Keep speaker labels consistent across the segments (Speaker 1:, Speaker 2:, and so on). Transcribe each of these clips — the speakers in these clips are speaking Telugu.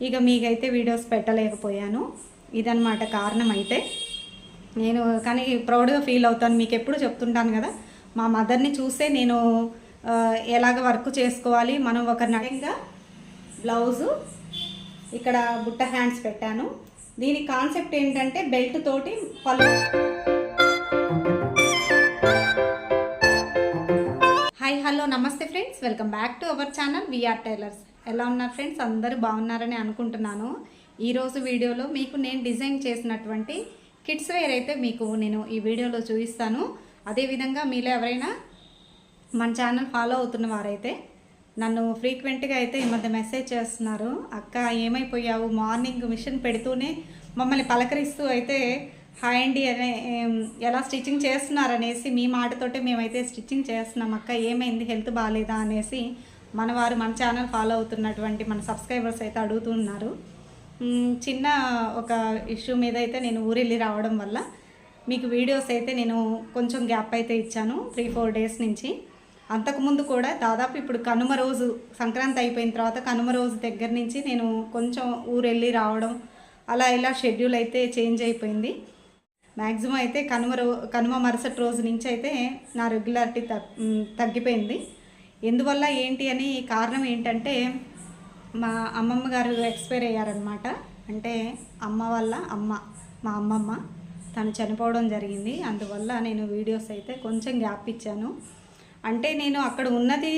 Speaker 1: ఇక మీకైతే వీడియోస్ పెట్టలేకపోయాను. ఇదన్నమాట కారణం. అయితే నేను కానీ ప్రౌడ్గా ఫీల్ అవుతాను. మీకు ఎప్పుడు చెప్తుంటాను కదా, మా మదర్ని చూస్తే నేను ఎలాగ వర్క్ చేసుకోవాలి, మనం ఒక నడంగా బ్లౌజు ఇక్కడ బుట్ట హ్యాండ్స్ పెట్టాను. దీని కాన్సెప్ట్ ఏంటంటే బెల్ట్ తోటి పళ్ళు. Hi hello namaste friends, welcome back to our channel VR tailors. ఎలా ఉన్నారు ఫ్రెండ్స్? అందరూ బాగున్నారని అనుకుంటున్నాను. ఈరోజు వీడియోలో మీకు నేను డిజైన్ చేసినటువంటి కిడ్స్ వేర్ అయితే మీకు నేను ఈ వీడియోలో చూపిస్తాను. అదేవిధంగా మీలో ఎవరైనా మన ఛానల్ ఫాలో అవుతున్న వారైతే నన్ను ఫ్రీక్వెంట్గా అయితే ఈ మధ్య మెసేజ్ చేస్తున్నారు, అక్క ఏమైపోయావు, మార్నింగ్ మిషన్ పెడుతూనే మమ్మల్ని పలకరిస్తూ అయితే హాయ్ అండి అనే ఎలా స్టిచ్చింగ్ చేస్తున్నారనేసి మీ మాటతోటే మేమైతే స్టిచ్చింగ్ చేస్తున్నాం అక్క, ఏమైంది, హెల్త్ బాగాలేదా అనేసి మన వారు మన ఛానల్ ఫాలో అవుతున్నటువంటి మన సబ్స్క్రైబర్స్ అయితే అడుగుతున్నారు. చిన్న ఒక ఇష్యూ మీద అయితే నేను ఊరెళ్ళి రావడం వల్ల మీకు వీడియోస్ అయితే నేను కొంచెం గ్యాప్ అయితే ఇచ్చాను 3-4 డేస్ నుంచి. అంతకుముందు కూడా దాదాపు ఇప్పుడు కనుమ రోజు, సంక్రాంతి అయిపోయిన తర్వాత కనుమ రోజు దగ్గర నుంచి నేను కొంచెం ఊరెళ్ళి రావడం అలా ఇలా షెడ్యూల్ అయితే చేంజ్ అయిపోయింది. మ్యాక్సిమం అయితే కనుమ మరుసటి రోజు నుంచి అయితే నా రెగ్యులారిటీ తగ్గిపోయింది. ఎందువల్ల ఏంటి అని కారణం ఏంటంటే మా అమ్మమ్మ గారు ఎక్స్పైర్ అయ్యారనమాట. అంటే అమ్మ వాళ్ళ అమ్మ, మా అమ్మమ్మ తను చనిపోవడం జరిగింది. అందువల్ల నేను వీడియోస్ అయితే కొంచెం గ్యాప్ ఇచ్చాను. అంటే నేను అక్కడ ఉన్నది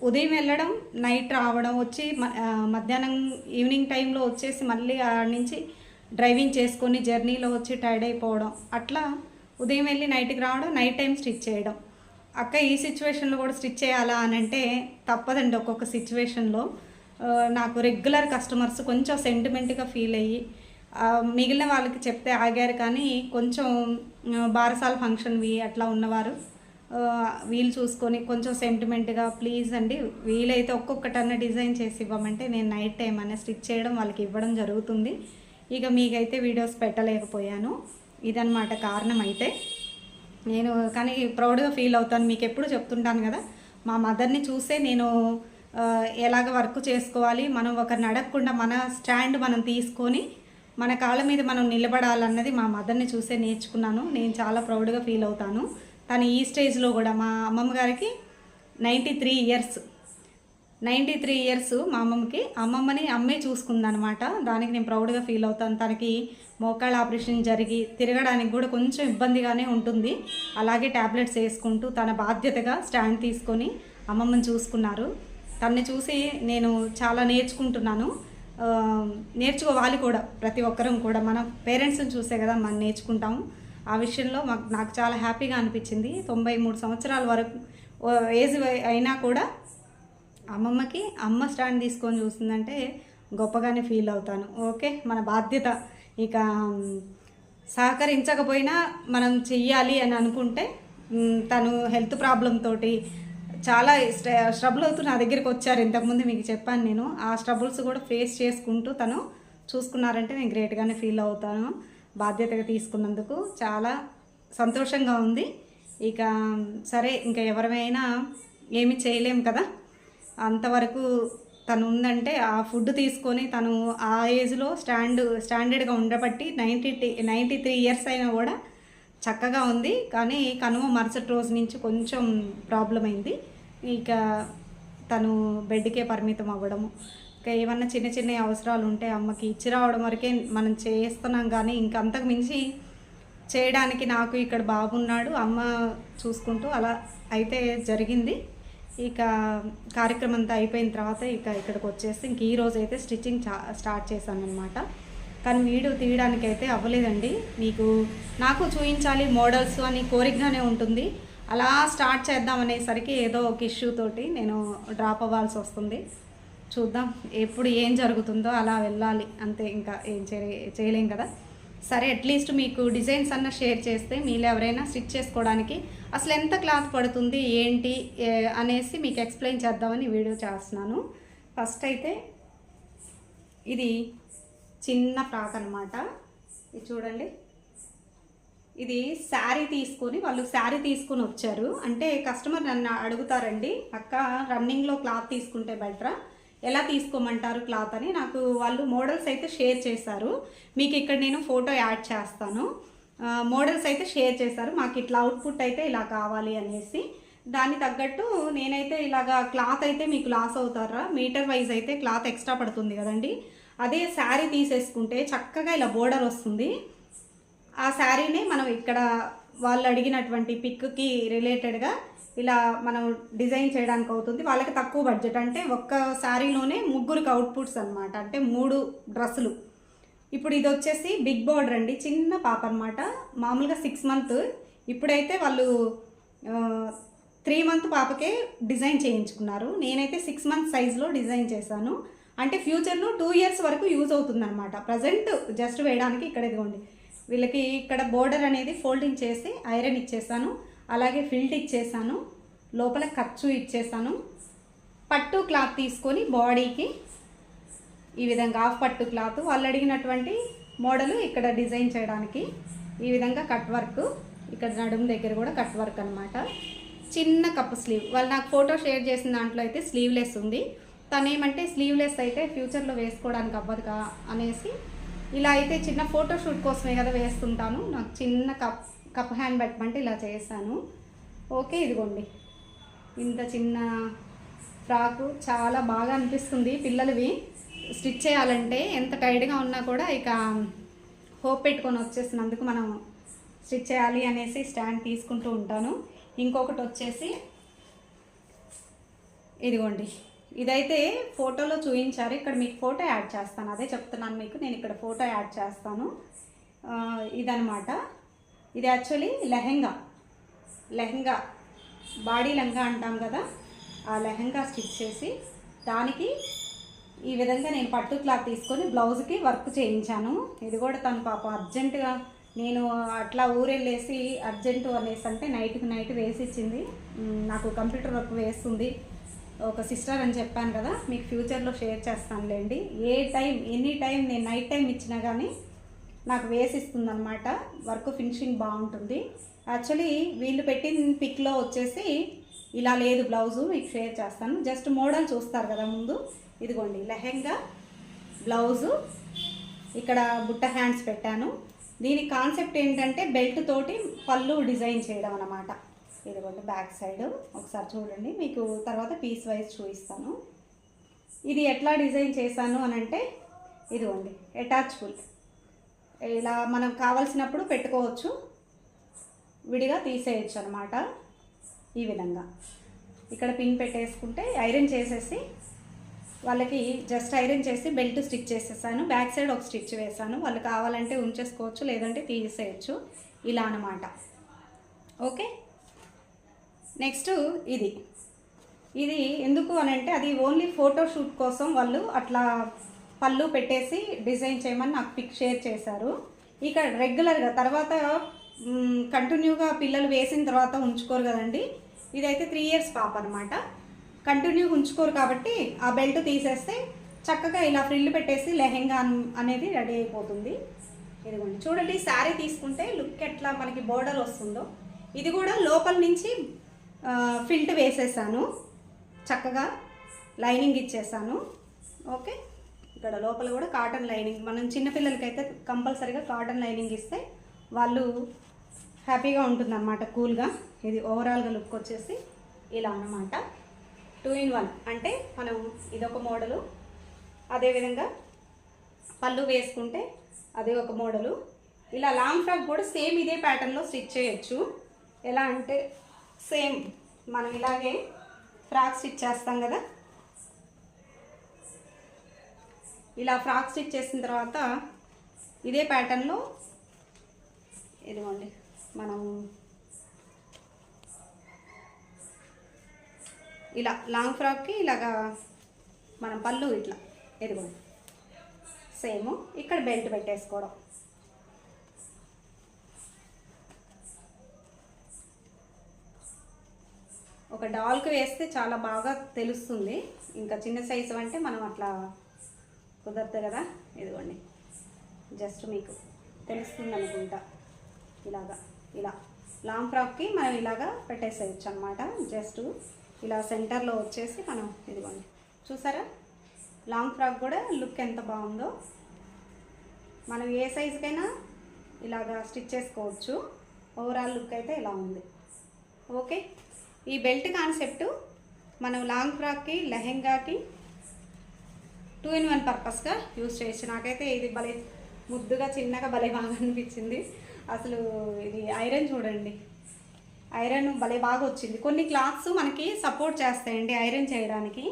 Speaker 1: ఉదయం వెళ్ళడం, నైట్ రావడం, వచ్చి మధ్యాహ్నం ఈవినింగ్ టైంలో వచ్చేసి మళ్ళీ ఆడ నుంచి డ్రైవింగ్ చేసుకొని జర్నీలో వచ్చి టైర్డ్ అయిపోవడం, అట్లా ఉదయం వెళ్ళి నైట్కి రావడం, నైట్ టైం స్టిచ్ చేయడం. అక్క ఈ సిచ్యువేషన్లో కూడా స్టిచ్ చేయాలా అని అంటే తప్పదండి. ఒక్కొక్క సిచ్యువేషన్లో నాకు రెగ్యులర్ కస్టమర్స్ కొంచెం సెంటిమెంట్గా ఫీల్ అయ్యి మిగిలిన వాళ్ళకి చెప్తే ఆగారు, కానీ కొంచెం బారసాల ఫంక్షన్వి అట్లా ఉన్నవారు వీలు చూసుకొని కొంచెం సెంటిమెంట్గా ప్లీజ్ అండి వీలైతే ఒక్కొక్కటన్న డిజైన్ చేసి ఇవ్వమంటే నేను నైట్ టైం అనే స్టిచ్ చేయడం వాళ్ళకి ఇవ్వడం జరుగుతుంది. ఇక మీకైతే వీడియోస్ పెట్టలేకపోయాను. ఇదన్నమాట కారణం. అయితే నేను కానీ ప్రౌడ్గా ఫీల్ అవుతాను. మీకు ఎప్పుడు చెప్తుంటాను కదా, మా మదర్ని చూస్తే నేను ఎలాగ వర్క్ చేసుకోవాలి, మనం ఒకరిని అడగకుండా మన స్టాండ్ మనం తీసుకొని మన కాళ్ళ మీద మనం నిలబడాలన్నది మా మదర్ని చూసే నేర్చుకున్నాను. నేను చాలా ప్రౌడ్గా ఫీల్ అవుతాను. తను ఈ స్టేజ్లో కూడా మా అమ్మమ్మ గారికి 93 ఇయర్స్ మా అమ్మమ్మకి. అమ్మమ్మని అమ్మే చూసుకుందనమాట. దానికి నేను ప్రౌడ్గా ఫీల్ అవుతాను. తనకి మోకాళ్ళ ఆపరేషన్ జరిగి తిరగడానికి కూడా కొంచెం ఇబ్బందిగానే ఉంటుంది. అలాగే ట్యాబ్లెట్స్ వేసుకుంటూ తన బాధ్యతగా స్టాండ్ తీసుకొని అమ్మమ్మని చూసుకున్నారు. తనని చూసి నేను చాలా నేర్చుకుంటున్నాను. నేర్చుకోవాలి కూడా, ప్రతి ఒక్కరం కూడా మన పేరెంట్స్ని చూసే కదా మనం నేర్చుకుంటాము. ఆ విషయంలో నాకు చాలా హ్యాపీగా అనిపించింది. 93 సంవత్సరాల వరకు ఏజ్ అయినా కూడా అమ్మమ్మకి అమ్మ స్టాండ్ తీసుకొని చూస్తుందంటే గొప్పగానే ఫీల్ అవుతాను. ఓకే, మన బాధ్యత. ఇక సహకరించకపోయినా మనం చెయ్యాలి అని అనుకుంటే, తను హెల్త్ ప్రాబ్లం తోటి చాలా స్ట్రబుల్ అవుతూ నా దగ్గరికి వచ్చారు. ఇంతకుముందు మీకు చెప్పాను నేను. ఆ స్ట్రబుల్స్ కూడా ఫేస్ చేసుకుంటూ తను చూసుకున్నారంటే నేను గ్రేట్గానే ఫీల్ అవుతాను. బాధ్యతగా తీసుకున్నందుకు చాలా సంతోషంగా ఉంది. ఇక సరే, ఇంకా ఎవరైనా ఏమి చేయలేం కదా, అంతవరకు తను ఉందంటే ఆ ఫుడ్ తీసుకొని తను ఆ ఏజ్లో స్టాండర్డ్గా ఉండబట్టి 93 ఇయర్స్ అయినా కూడా చక్కగా ఉంది. కానీ కనుమ మరుసటి రోజు నుంచి కొంచెం ప్రాబ్లం అయింది. ఇక తను బెడ్కే పరిమితం అవ్వడము, ఇంకా ఏమన్నా చిన్న చిన్న అవసరాలు ఉంటే అమ్మకి ఇచ్చి రావడం వరకే మనం చేస్తున్నాం. కానీ ఇంకా అంతకు మించి చేయడానికి నాకు ఇక్కడ బాబున్నాడు, అమ్మ చూసుకుంటూ అలా అయితే జరిగింది. ఇక కార్యక్రమం అంతా అయిపోయిన తర్వాత ఇక ఇక్కడికి వచ్చేసి ఇంక ఈరోజు అయితే స్టిచ్చింగ్ స్టార్ట్ చేశాను అనమాట. కానీ వీడియో తీయడానికి అయితే అవ్వలేదండి. నాకు చూపించాలి మోడల్స్ అని కోరికగానే ఉంటుంది. అలా స్టార్ట్ చేద్దామనేసరికి ఏదో ఒక ఇష్యూ తోటి నేను డ్రాప్ అవ్వాల్సి వస్తుంది. చూద్దాం ఎప్పుడు ఏం జరుగుతుందో అలా వెళ్ళాలి అంతే, ఇంకా ఏం చేయలేం కదా. సరే, అట్లీస్ట్ మీకు డిజైన్స్ అన్న షేర్ చేస్తే మీరు ఎవరైనా స్టిచ్ చేసుకోవడానికి అసలు ఎంత క్లాత్ పడుతుంది ఏంటి అనేసి మీకు ఎక్స్ప్లెయిన్ చేద్దామని వీడియో చేస్తున్నాను. ఫస్ట్ అయితే ఇది చిన్న ఫ్రాక్ అనమాట. ఇది చూడండి, ఇది శారీ తీసుకొని వచ్చారు. అంటే కస్టమర్ నన్ను అడుగుతారండి, అక్క రన్నింగ్లో క్లాత్ తీసుకుంటే బెటరా, ఎలా తీసుకోమంటారు క్లాత్ అని నాకు వాళ్ళు మోడల్స్ అయితే షేర్ చేశారు. మీకు ఇక్కడ నేను ఫోటో యాడ్ చేస్తాను. మోడల్స్ అయితే షేర్ చేశారు, మాకు ఇట్లా అవుట్పుట్ అయితే ఇలా కావాలి అనేసి. దాన్ని తగ్గట్టు నేనైతే ఇలాగా క్లాత్ అయితే మీకు లాస్ అవుతారా, మీటర్ వైజ్ అయితే క్లాత్ ఎక్స్ట్రా పడుతుంది కదండి. అదే శారీ తీసేసుకుంటే చక్కగా ఇలా బోర్డర్ వస్తుంది. ఆ శారీని మనం ఇక్కడ వాళ్ళు అడిగినటువంటి పిక్కి రిలేటెడ్గా ఇలా మనం డిజైన్ చేయడానికి అవుతుంది. వాళ్ళకి తక్కువ బడ్జెట్, అంటే ఒక్క శారీలోనే ముగ్గురికి అవుట్పుట్స్ అనమాట, అంటే 3 డ్రెస్సులు. ఇప్పుడు ఇది వచ్చేసి బిగ్ బోర్డర్ అండి, చిన్న పాప అనమాట. మామూలుగా 6 మంత్, ఇప్పుడైతే వాళ్ళు 3 మంత్ పాపకే డిజైన్ చేయించుకున్నారు. నేనైతే 6 మంత్ సైజులో డిజైన్ చేశాను. అంటే ఫ్యూచర్లో 2 ఇయర్స్ వరకు యూజ్ అవుతుంది అనమాట. ప్రజెంట్ జస్ట్ వేయడానికి ఇక్కడ ఇదిగోండి, వీళ్ళకి ఇక్కడ బోర్డర్ అనేది ఫోల్డింగ్ చేసి ఐరన్ ఇచ్చేసాను, అలాగే ఫిల్ట్ ఇచ్చేసాను, లోపల ఖర్చు ఇచ్చేసాను. పట్టు క్లాత్ తీసుకొని బాడీకి ఈ విధంగా హాఫ్ పట్టు క్లాత్ వాళ్ళు అడిగినటువంటి మోడలు ఇక్కడ డిజైన్ చేయడానికి ఈ విధంగా కట్ వర్క్, ఇక్కడ నడుము దగ్గర కూడా కట్ వర్క్ అనమాట. చిన్న కప్ స్లీవ్, వాళ్ళు నాకు ఫోటో షేర్ చేసిన దాంట్లో అయితే స్లీవ్లెస్ ఉంది. తనేమంటే స్లీవ్లెస్ అయితే ఫ్యూచర్లో వేసుకోవడానికి అవ్వదుగా అనేసి ఇలా అయితే చిన్న ఫోటోషూట్ కోసమే కదా వేస్తుంటాను, నాకు చిన్న కప్ హ్యాండ్ పెట్టమంటే ఇలా చేశాను. ఓకే, ఇదిగోండి ఇంత చిన్న ఫ్రాకు చాలా బాగా అనిపిస్తుంది. పిల్లలవి స్టిచ్ చేయాలంటే ఎంత టైట్గా ఉన్నా కూడా ఇక హోప్ పెట్టుకొని వచ్చేసినందుకు మనం స్టిచ్ చేయాలి అనేసి స్టాండ్ తీసుకుంటూ ఉంటాను. ఇంకొకటి వచ్చేసి ఇదిగోండి, ఇదైతే ఫోటోలో చూపించారు, ఇక్కడ మీకు ఫోటో యాడ్ చేస్తాను. అదే చెప్తున్నాను మీకు, నేను ఇక్కడ ఫోటో యాడ్ చేస్తాను. ఇదనమాట, ఇది యాక్చువల్లీ లెహంగా బాడీ లెహంగా అంటాం కదా, ఆ లెహంగా స్టిచ్ చేసి దానికి ఈ విధంగా నేను పట్టు క్లాత్ తీసుకొని బ్లౌజ్కి వర్క్ చేయించాను. ఇది కూడా తను పాప అర్జెంటుగా, నేను అట్లా ఊరెళ్ళేసి అర్జెంటు అనేసి అంటే నైట్ వేసి ఇచ్చింది. నాకు కంప్యూటర్ వర్క్ వేస్తుంది ఒక సిస్టర్ అని చెప్పాను కదా, మీకు ఫ్యూచర్లో షేర్ చేస్తానులేండి. ఎనీ టైం నేను నైట్ టైం ఇచ్చినా కానీ నాకు వేసిస్తుంది అనమాట. వర్క్ ఫినిషింగ్ బాగుంటుంది. యాక్చువల్లీ వీళ్ళు పెట్టిన పిక్లో వచ్చేసి ఇలా లేదు బ్లౌజు, మీకు షేర్ చేస్తాను. జస్ట్ మోడల్ చూస్తారు కదా ముందు, ఇదిగోండి లెహెంగా బ్లౌజు, ఇక్కడ బుట్ట హ్యాండ్స్ పెట్టాను. దీని కాన్సెప్ట్ ఏంటంటే బెల్ట్ తోటి పళ్ళు డిజైన్ చేయడం అన్నమాట. ఇదిగోండి బ్యాక్ సైడ్ ఒకసారి చూడండి, మీకు తర్వాత పీస్ వైజ్ చూపిస్తాను. ఇది ఎట్లా డిజైన్ చేశాను అని అంటే ఇదిగోండి అటాచబుల్, ఇలా మనం కావాల్సినప్పుడు పెట్టుకోవచ్చు, విడిగా తీసేయచ్చు అనమాట. ఈ విధంగా ఇక్కడ పిన్ పెట్టేసుకుంటే ఐరన్ చేసేసి వాళ్ళకి జస్ట్ ఐరన్ చేసి బెల్ట్ స్టిచ్ చేసేసాను. బ్యాక్ సైడ్ ఒక స్టిచ్ వేసాను, వాళ్ళు కావాలంటే ఉంచేసుకోవచ్చు, లేదంటే తీసేయచ్చు, ఇలా అన్నమాట. ఓకే, నెక్స్ట్ ఇది ఎందుకు అని అంటే అది ఓన్లీ ఫోటోషూట్ కోసం వాళ్ళు అట్లా పళ్ళు పెట్టేసి డిజైన్ చేయమని నాకు పిక్ షేర్ చేశారు. ఇక రెగ్యులర్గా తర్వాత కంటిన్యూగా పిల్లలు వేసిన తర్వాత ఉంచుకోరు కదండి, ఇదైతే 3 ఇయర్స్ పాప అనమాట. కంటిన్యూగా ఉంచుకోరు కాబట్టి ఆ బెల్ట్ తీసేస్తే చక్కగా ఇలా ఫ్రిల్ పెట్టేసి లెహెంగా అనేది రెడీ అయిపోతుంది. ఇదిగోండి చూడండి, శారీ తీసుకుంటే లుక్ ఎట్లా మనకి బోర్డర్ వస్తుందో. ఇది కూడా లోపల నుంచి ఫిల్ట్ వేసేసాను, చక్కగా లైనింగ్ ఇచ్చేసాను. ఓకే, ఇక్కడ లోపల కూడా కాటన్ లైనింగ్, మనం చిన్నపిల్లలకైతే కంపల్సరీగా కాటన్ లైనింగ్ ఇస్తే వాళ్ళు హ్యాపీగా ఉంటుందన్నమాట, కూల్గా. ఇది ఓవరాల్గా లుక్ వచ్చేసి ఇలా అన్నమాట. 2 in 1 అంటే మనం ఇదొక మోడలు, అదేవిధంగా పళ్ళు వేసుకుంటే అదే ఒక మోడలు. ఇలా లాంగ్ ఫ్రాక్ కూడా సేమ్ ఇదే ప్యాటర్న్లో స్టిచ్ చేయొచ్చు. ఎలా అంటే సేమ్ మనం ఇలాగే ఫ్రాక్ స్టిచ్ చేస్తాం కదా, ఇలా ఫ్రాక్ స్టిచ్ చేసిన తర్వాత ఇదే ప్యాటర్న్లో ఇదిగోండి మనం ఇలా లాంగ్ ఫ్రాక్కి ఇలాగా మనం పళ్ళు ఇట్లా ఇదిగోండి సేమ్ ఇక్కడ బెల్ట్ పెట్టేసుకోవడం. ఒక డాల్కి వేస్తే చాలా బాగా తెలుస్తుంది, ఇంకా చిన్న సైజు అంటే మనం అట్లా కుదరదు కదా. ఇదిగోండి జస్ట్ మీకు తెలుస్తుంది అనుకుంటా, ఇలాగా ఇలా లాంగ్ ఫ్రాక్కి మనం ఇలాగా పెట్టేసేయచ్చు అనమాట. జస్ట్ ఇలా సెంటర్లో వచ్చేసి మనం ఇదిగోండి చూసారా లాంగ్ ఫ్రాక్ కూడా లుక్ ఎంత బాగుందో. మనం ఏ సైజుకైనా ఇలాగా స్టిచ్ చేసుకోవచ్చు. ఓవరాల్ లుక్ అయితే ఇలా ఉంది. ఓకే, ఈ బెల్ట్ కాన్సెప్ట్ మనం లాంగ్ ఫ్రాక్కి, లెహెంగాకి 2 in 1 పర్పస్గా యూజ్ చేయొచ్చు. నాకైతే ఇది భలే ముద్దుగా చిన్నగా భలే బాగా అనిపించింది. అసలు ఇది ఐరన్ చూడండి, ఐరన్ భలే బాగా వచ్చింది. కొన్ని క్లాత్స్ మనకి సపోర్ట్ చేస్తాయండి ఐరన్ చేయడానికి.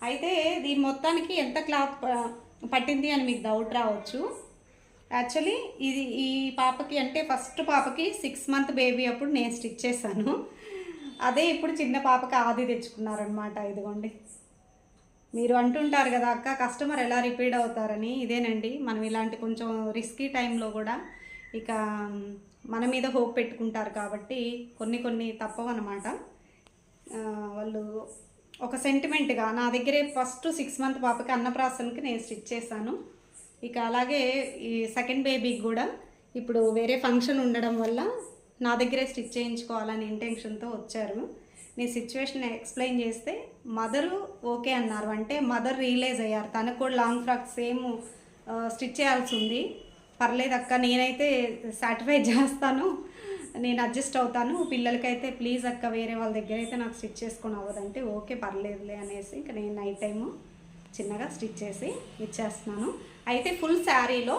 Speaker 1: అయితే దీని మొత్తానికి ఎంత క్లాత్ పట్టింది అని మీకు డౌట్ రావచ్చు. యాక్చువల్లీ ఇది ఈ పాపకి అంటే ఫస్ట్ పాపకి 6 month బేబీ అప్పుడు నేను స్టిచ్ చేశాను. అదే ఇప్పుడు చిన్న పాపకి ఆది తెచ్చుకున్నారనమాట. ఇదిగోండి, మీరు అంటుంటారు కదా అక్క కస్టమర్ ఎలా రిపీట్ అవుతారని. ఇదేనండి, మనం ఇలాంటి కొంచెం రిస్కీ టైంలో కూడా ఇక మన మీద హోప్ పెట్టుకుంటారు కాబట్టి కొన్ని తప్పవన్నమాట. వాళ్ళు ఒక సెంటిమెంట్గా నా దగ్గరే ఫస్ట్ 6 month పాపకి అన్నప్రాసనకి నేను స్టిచ్ చేశాను. ఇక అలాగే ఈ సెకండ్ బేబీకి కూడా ఇప్పుడు వేరే ఫంక్షన్ ఉండడం వల్ల నా దగ్గరే స్టిచ్ చేయించుకోవాలని ఇంటెన్షన్తో వచ్చారు. నేను సిచ్యువేషన్ ఎక్స్ప్లెయిన్ చేస్తే మదరు ఓకే అన్నారు. అంటే మదర్ రియలైజ్ అయ్యారు, తనకు కూడా లాంగ్ ఫ్రాక్ సేమ్ స్టిచ్ చేయాల్సి ఉంది. పర్లేదు అక్క, నేనైతే సాటిస్ఫై చేస్తాను, నేను అడ్జస్ట్ అవుతాను, పిల్లలకైతే ప్లీజ్ అక్క వేరే వాళ్ళ దగ్గర అయితే నాకు స్టిచ్ చేసుకొని అవ్వదంటే ఓకే పర్లేదులే అనేసి ఇంకా నేను నైట్ టైము చిన్నగా స్టిచ్ చేసి ఇచ్చేస్తున్నాను. అయితే ఫుల్ శారీలో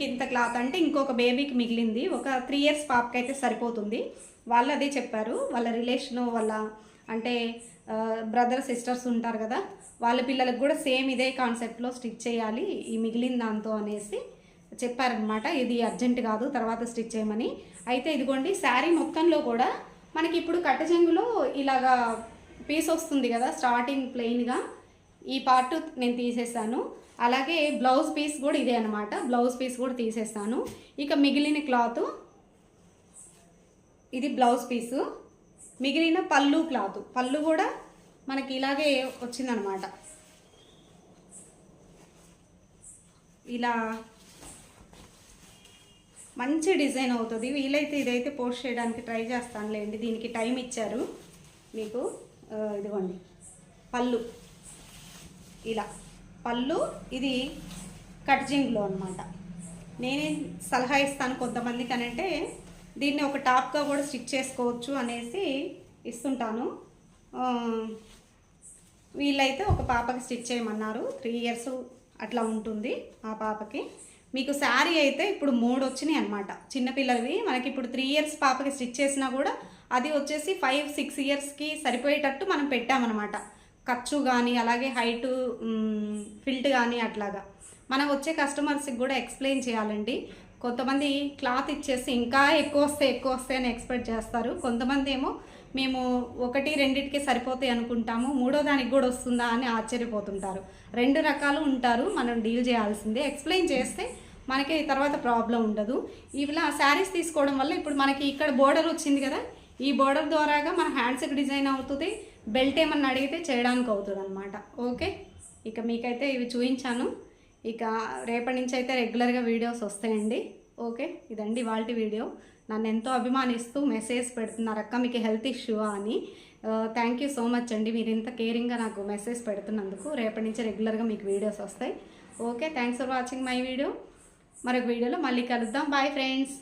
Speaker 1: ఇంత క్లాత్ అంటే ఇంకొక బేబీకి మిగిలింది. ఒక 3 years పాపకి అయితే సరిపోతుంది. వాళ్ళు అదే చెప్పారు, వాళ్ళ రిలేషను వాళ్ళ అంటే బ్రదర్ సిస్టర్స్ ఉంటారు కదా, వాళ్ళ పిల్లలకు కూడా సేమ్ ఇదే కాన్సెప్ట్లో స్టిచ్ చేయాలి ఈ మిగిలిన దాంతో అనేసి చెప్పారనమాట. ఇది అర్జెంట్ కాదు, తర్వాత స్టిచ్ చేయమని. అయితే ఇదిగోండి, శారీ మొత్తంలో కూడా మనకి ఇప్పుడు కట్టజంగులో ఇలాగా పీస్ వస్తుంది కదా స్టార్టింగ్ ప్లెయిన్గా, ఈ పార్ట్ నేను తీసేసాను. అలాగే బ్లౌజ్ పీస్ కూడా ఇదే అనమాట, బ్లౌజ్ పీస్ కూడా తీసేసాను. ఇక మిగిలిన క్లాత్ ఇది బ్లౌజ్ పీసు, మిగిలిన పళ్ళు క్లాత్, పళ్ళు కూడా మనకి ఇలాగే వచ్చిందనమాట. ఇలా మంచి డిజైన్ అవుతుంది. వీలైతే ఇదైతే పోస్ట్ చేయడానికి ట్రై చేస్తానులేండి, దీనికి టైం ఇచ్చారు మీకు. ఇదిగోండి పళ్ళు, ఇలా పళ్ళు, ఇది కట్జింగ్లో అనమాట. నేనే సలహా ఇస్తాను కొంతమందికి అనంటే దీన్ని ఒక టాప్గా కూడా స్టిచ్ చేసుకోవచ్చు అనేసి ఇస్తుంటాను. వీళ్ళైతే ఒక పాపకి స్టిచ్ చేయమన్నారు, 3 years అట్లా ఉంటుంది ఆ పాపకి. మీకు శారీ అయితే ఇప్పుడు 3 వచ్చినాయి అనమాట చిన్నపిల్లలవి. మనకి ఇప్పుడు 3 years పాపకి స్టిచ్ చేసినా కూడా అది వచ్చేసి 5-6 yearsకి సరిపోయేటట్టు మనం పెట్టామన్నమాట. ఖర్చు కానీ అలాగే హైటు ఫిల్ట్ కానీ అట్లాగా మనం వచ్చే కస్టమర్స్కి కూడా ఎక్స్ప్లెయిన్ చేయాలండి. కొంతమంది క్లాత్ ఇచ్చేసి ఇంకా ఎక్కువ వస్తాయి అని ఎక్స్పెక్ట్ చేస్తారు. కొంతమంది ఏమో మేము 1-2కి సరిపోతాయి అనుకుంటాము, 3వ దానికి కూడా వస్తుందా అని ఆశ్చర్యపోతుంటారు. 2 రకాలు ఉంటారు, మనం డీల్ చేయాల్సిందే. ఎక్స్ప్లెయిన్ చేస్తే మనకి తర్వాత ప్రాబ్లం ఉండదు. ఇలా శారీస్ తీసుకోవడం వల్ల ఇప్పుడు మనకి ఇక్కడ బోర్డర్ వచ్చింది కదా, ఈ బోర్డర్ ద్వారాగా మన హ్యాండ్స్కి డిజైన్ అవుతుంది, బెల్ట్ ఏమన్నా అడిగితే చేయడానికి అవుతుంది అనమాట. ఓకే, ఇక మీకైతే ఇవి చూపించాను. ఇక రేపటి నుంచి అయితే రెగ్యులర్గా వీడియోస్ వస్తాయండి. ఓకే, ఇదండి ఇవాల్టి వీడియో. నన్ను ఎంతో అభిమానిస్తూ మెసేజ్ పెడుతున్నారు అక్క మీకు హెల్త్ ఇష్యూ అని. థ్యాంక్ యూ సో మచ్ అండి, మీరు ఇంత కేరింగ్గా నాకు మెసేజ్ పెడుతున్నందుకు. రేపటి నుంచి రెగ్యులర్గా మీకు వీడియోస్ వస్తాయి. Okay, thanks for watching my video. మరొక వీడియోలో మళ్ళీ కలుద్దాం. Bye friends.